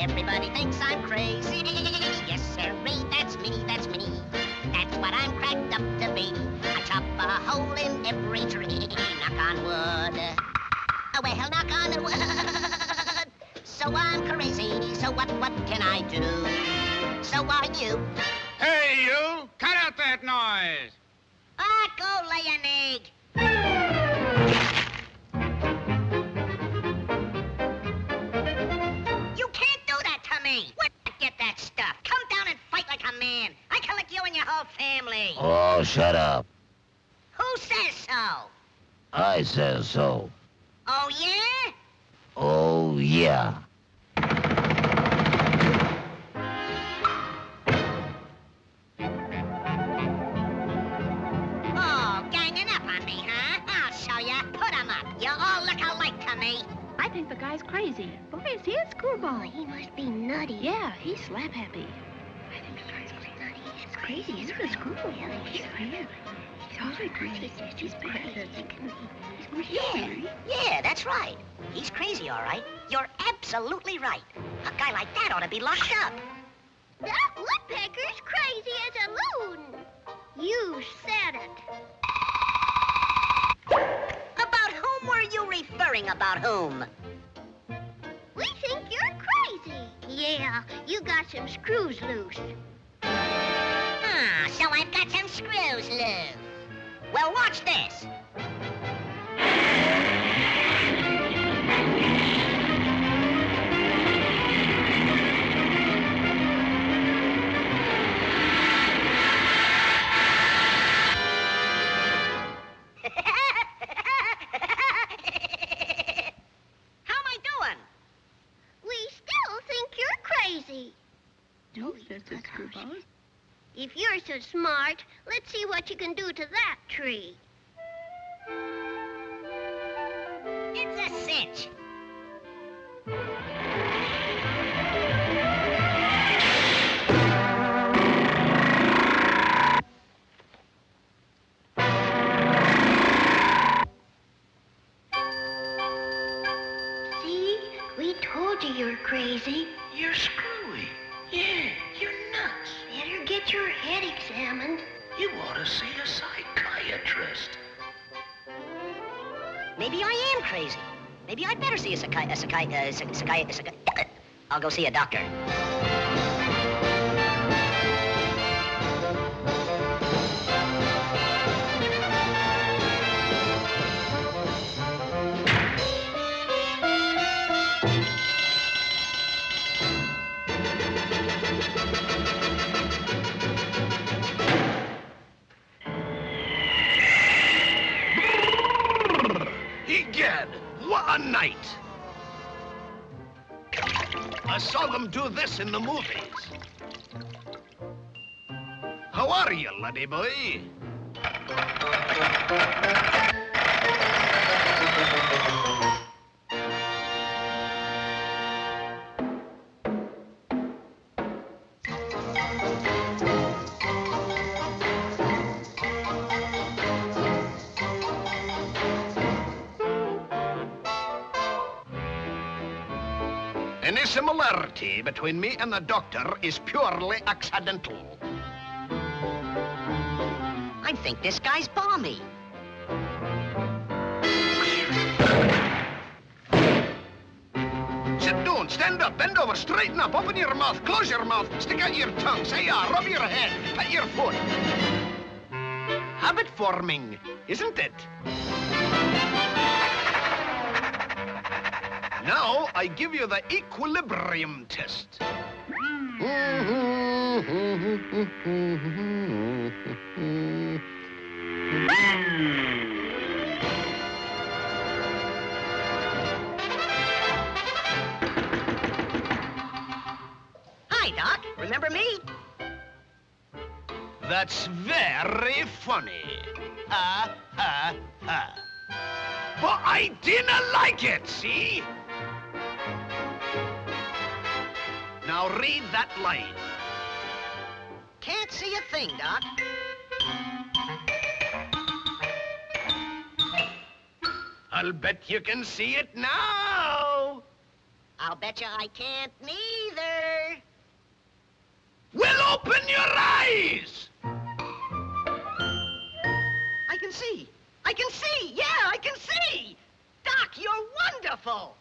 Everybody thinks I'm crazy. Yes, sirree, that's me, that's me. That's what I'm cracked up to be. I chop a hole in every tree. Knock on wood. Oh, well, knock on wood. So I'm crazy, so what can I do? So are you. Hey, you! Cut out that noise! Ah, go lay an egg. You can't do that to me. Where'd you get that stuff? Come down and fight like a man. I can lick you and your whole family. Oh, shut up. Who says so? I says so. Oh, yeah? Oh, yeah. Oh, ganging up on me, huh? I'll show ya. Put 'em up. You all look alike to me. I think the guy's crazy. Boy, is he a screwball. He must be nutty. Yeah, he's slap happy. I think the guy's nutty. He's crazy. He's a screwball. Yeah, He's weird. He's always crazy. He's bad. Yeah, that's right. He's crazy, all right. You're absolutely right. A guy like that ought to be locked up. That woodpecker's crazy as a loon. You said it. About whom were you referring? About whom? We think you're crazy. Yeah, you got some screws loose. Ah, so I've got some screws loose. Well, watch this. If you're so smart, let's see what you can do to that tree. It's a cinch. See? We told you you're crazy. You're screwy. Yeah, you're nuts. Better get your head examined. You ought to see a psychiatrist. Maybe I am crazy. Maybe I'd better see a I'll go see a doctor. Egad, what a night! I saw them do this in the movies. How are you, laddie boy? Any similarity between me and the doctor is purely accidental. I think this guy's balmy. Sit down, stand up, bend over, straighten up, open your mouth, close your mouth, stick out your tongue, say yeah, rub your head, pat your foot. Habit forming, isn't it? Now, I give you the equilibrium test. Hi, Doc. Remember me? That's very funny. Ha, ha, ha. But I didn't like it, see? Now read that line. Can't see a thing, Doc. I'll bet you can see it now. I'll bet you I can't neither. Well, open your eyes! I can see. I can see. Yeah, I can see. Doc, you're wonderful.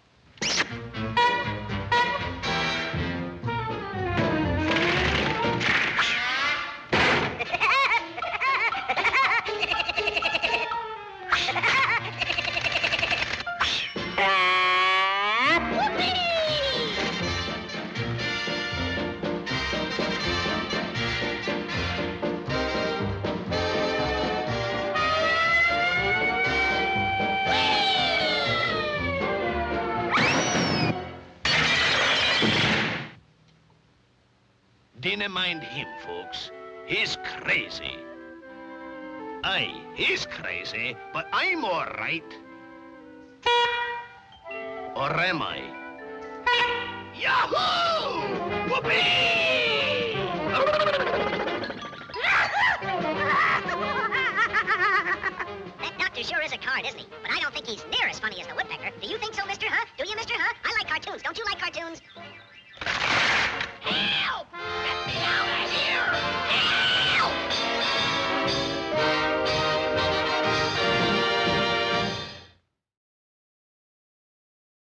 Dinna mind him, folks. He's crazy. Aye, he's crazy, but I'm all right. Or am I? Yahoo! Whoopee! That doctor sure is a card, isn't he? But I don't think he's near as funny as the Woodpecker. Do you think so, mister, huh? Do you,